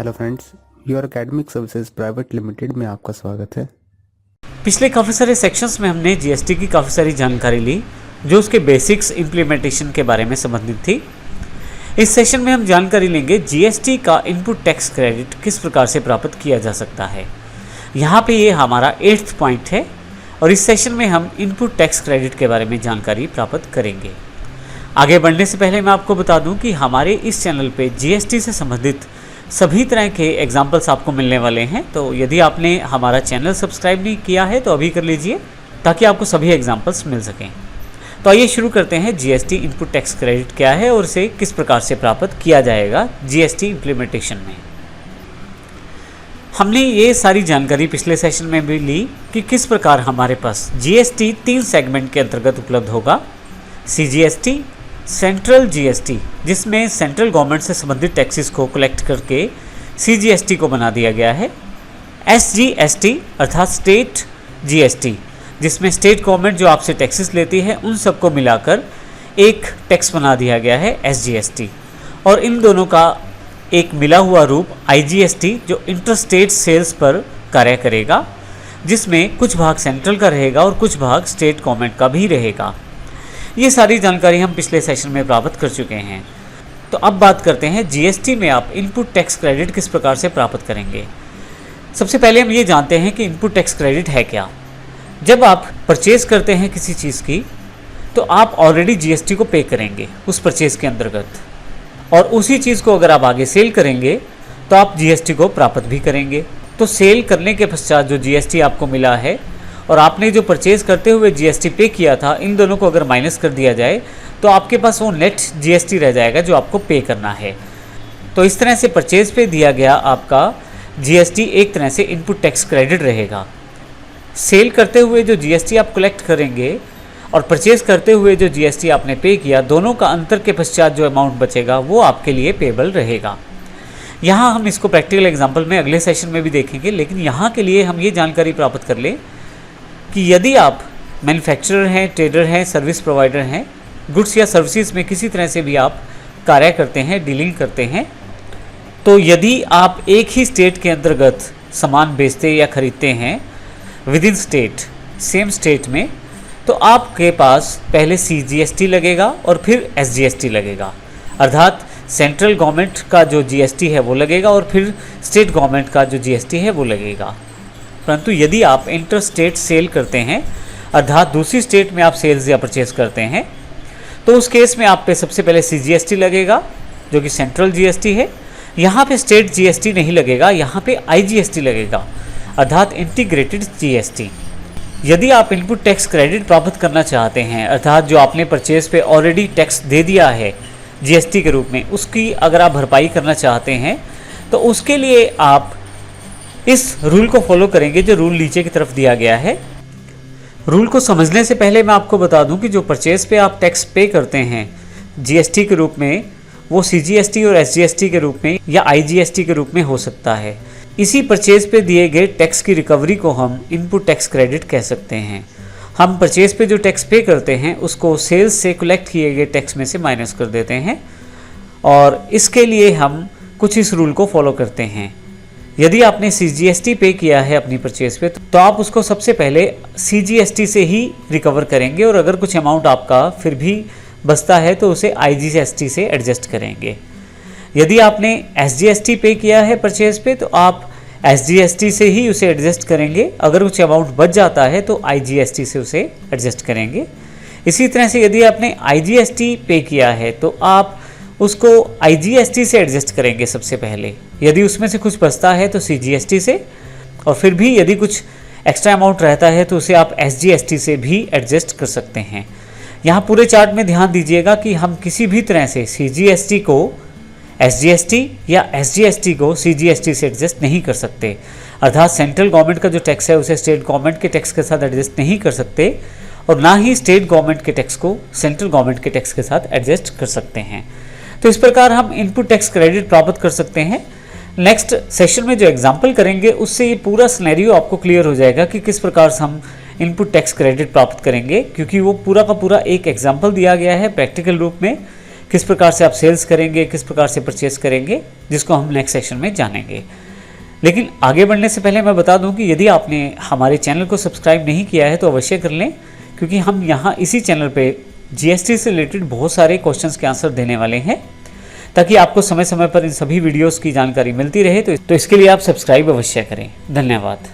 Hello friends, your academic services private limited में आपका स्वागत है। पिछले काफ़ी सारे सेक्शंस में हमने जीएसटी की काफ़ी सारी जानकारी ली जो उसके बेसिक्स इम्प्लीमेंटेशन के बारे में संबंधित थी। इस सेशन में हम जानकारी लेंगे जीएसटी का इनपुट टैक्स क्रेडिट किस प्रकार से प्राप्त किया जा सकता है। यहाँ पे ये हमारा 8th पॉइंट है और इस सेशन में हम इनपुट टैक्स क्रेडिट के बारे में जानकारी प्राप्त करेंगे। आगे बढ़ने से पहले मैं आपको बता दूं कि हमारे इस चैनल पे जीएसटी से संबंधित सभी तरह के एग्जाम्पल्स आपको मिलने वाले हैं, तो यदि आपने हमारा चैनल सब्सक्राइब नहीं किया है तो अभी कर लीजिए ताकि आपको सभी एग्जाम्पल्स मिल सकें। तो आइए शुरू करते हैं। जीएसटी इनपुट टैक्स क्रेडिट क्या है और इसे किस प्रकार से प्राप्त किया जाएगा जीएसटी इम्प्लीमेंटेशन में। हमने ये सारी जानकारी पिछले सेशन में भी ली कि किस प्रकार हमारे पास जीएसटी 3 सेगमेंट के अंतर्गत उपलब्ध होगा। सीजीएसटी, सेंट्रल जीएसटी जिसमें सेंट्रल गवर्नमेंट से संबंधित टैक्सेस को कलेक्ट करके सीजीएसटी को बना दिया गया है। एसजीएसटी अर्थात स्टेट जीएसटी जिसमें स्टेट गवर्नमेंट जो आपसे टैक्सेस लेती है उन सबको मिलाकर एक टैक्स बना दिया गया है एसजीएसटी। और इन दोनों का एक मिला हुआ रूप आईजीएसटी जो इंटर स्टेट सेल्स पर कार्य करेगा, जिसमें कुछ भाग सेंट्रल का रहेगा और कुछ भाग स्टेट गवर्नमेंट का भी रहेगा। ये सारी जानकारी हम पिछले सेशन में प्राप्त कर चुके हैं। तो अब बात करते हैं जीएसटी में आप इनपुट टैक्स क्रेडिट किस प्रकार से प्राप्त करेंगे। सबसे पहले हम ये जानते हैं कि इनपुट टैक्स क्रेडिट है क्या। जब आप परचेज़ करते हैं किसी चीज़ की तो आप ऑलरेडी जीएसटी को पे करेंगे उस परचेज़ के अंतर्गत, और उसी चीज़ को अगर आप आगे सेल करेंगे तो आप जीएसटी को प्राप्त भी करेंगे। तो सेल करने के पश्चात जो जीएसटी आपको मिला है और आपने जो परचेज़ करते हुए जीएसटी पे किया था, इन दोनों को अगर माइनस कर दिया जाए तो आपके पास वो नेट जीएसटी रह जाएगा जो आपको पे करना है। तो इस तरह से परचेज़ पे दिया गया आपका जीएसटी एक तरह से इनपुट टैक्स क्रेडिट रहेगा। सेल करते हुए जो जीएसटी आप कलेक्ट करेंगे और परचेज़ करते हुए जो जीएसटी आपने पे किया, दोनों का अंतर के पश्चात जो अमाउंट बचेगा वो आपके लिए पेबल रहेगा। यहाँ हम इसको प्रैक्टिकल एग्जाम्पल में अगले सेशन में भी देखेंगे, लेकिन यहाँ के लिए हम ये जानकारी प्राप्त कर लें कि यदि आप मैन्युफैक्चरर हैं, ट्रेडर हैं, सर्विस प्रोवाइडर हैं, गुड्स या सर्विसेज में किसी तरह से भी आप कार्य करते हैं, डीलिंग करते हैं, तो यदि आप एक ही स्टेट के अंतर्गत सामान बेचते या खरीदते हैं with in state, same state में, तो आपके पास पहले सीजीएसटी लगेगा और फिर एसजीएसटी लगेगा। अर्थात सेंट्रल गवर्नमेंट का जो जीएसटी है वो लगेगा और फिर स्टेट गवर्नमेंट का जो जीएसटी है वो लगेगा। परंतु यदि आप इंटर स्टेट सेल करते हैं, अर्थात दूसरी स्टेट में आप सेल्स या परचेज करते हैं, तो उस केस में आप पे सबसे पहले सीजीएसटी लगेगा जो कि सेंट्रल जीएसटी है। यहाँ पे स्टेट जीएसटी नहीं लगेगा, यहाँ पे आईजीएसटी लगेगा अर्थात इंटीग्रेटेड जीएसटी। यदि आप इनपुट टैक्स क्रेडिट प्राप्त करना चाहते हैं, अर्थात जो आपने परचेज पे ऑलरेडी टैक्स दे दिया है जीएसटी के रूप में, उसकी अगर आप भरपाई करना चाहते हैं तो उसके लिए आप इस रूल को फॉलो करेंगे जो रूल नीचे की तरफ दिया गया है। रूल को समझने से पहले मैं आपको बता दूं कि जो परचेज पे आप टैक्स पे करते हैं जीएसटी के रूप में, वो सीजीएसटी और एसजीएसटी के रूप में या आईजीएसटी के रूप में हो सकता है। इसी परचेज पे दिए गए टैक्स की रिकवरी को हम इनपुट टैक्स क्रेडिट कह सकते हैं। हम परचेज पे जो टैक्स पे करते हैं उसको सेल्स से कलेक्ट किए गए टैक्स में से माइनस कर देते हैं, और इसके लिए हम कुछ इस रूल को फॉलो करते हैं। यदि आपने सीजीएसटी पे किया है अपनी परचेज पे तो आप उसको सबसे पहले सीजीएसटी से ही रिकवर करेंगे, और अगर कुछ अमाउंट आपका फिर भी बचता है तो उसे आईजीएसटी से एडजस्ट करेंगे। यदि आपने एसजीएसटी पे किया है परचेज पे तो आप एसजीएसटी से ही उसे एडजस्ट करेंगे, अगर कुछ अमाउंट बच जाता है तो आईजीएसटी से उसे एडजस्ट करेंगे। इसी तरह से यदि आपने आईजीएसटी पे किया है तो आप उसको आईजीएसटी से एडजस्ट करेंगे सबसे पहले। यदि उसमें से कुछ बचता है तो सीजीएसटी से, और फिर भी यदि कुछ एक्स्ट्रा अमाउंट रहता है तो उसे आप एसजीएसटी से भी एडजस्ट कर सकते हैं। यहाँ पूरे चार्ट में ध्यान दीजिएगा कि हम किसी भी तरह से सीजीएसटी को एसजीएसटी या एसजीएसटी को सीजीएसटी से एडजस्ट नहीं कर सकते। अर्थात सेंट्रल गवर्नमेंट का जो टैक्स है उसे स्टेट गवर्नमेंट के टैक्स के साथ एडजस्ट नहीं कर सकते, और ना ही स्टेट गवर्नमेंट के टैक्स को सेंट्रल गवर्नमेंट के टैक्स के साथ एडजस्ट कर सकते हैं। तो इस प्रकार हम इनपुट टैक्स क्रेडिट प्राप्त कर सकते हैं। नेक्स्ट सेशन में जो एग्जाम्पल करेंगे उससे ये पूरा सिनेरियो आपको क्लियर हो जाएगा कि किस प्रकार से हम इनपुट टैक्स क्रेडिट प्राप्त करेंगे, क्योंकि वो पूरा का पूरा एक एग्जाम्पल दिया गया है प्रैक्टिकल रूप में किस प्रकार से आप सेल्स करेंगे, किस प्रकार से परचेस करेंगे, जिसको हम नेक्स्ट सेक्शन में जानेंगे। लेकिन आगे बढ़ने से पहले मैं बता दूं कि यदि आपने हमारे चैनल को सब्सक्राइब नहीं किया है तो अवश्य कर लें, क्योंकि हम यहाँ इसी चैनल पे जीएसटी से रिलेटेड बहुत सारे क्वेश्चंस के आंसर देने वाले हैं, ताकि आपको समय समय पर इन सभी वीडियोस की जानकारी मिलती रहे। तो इसके लिए आप सब्सक्राइब अवश्य करें। धन्यवाद।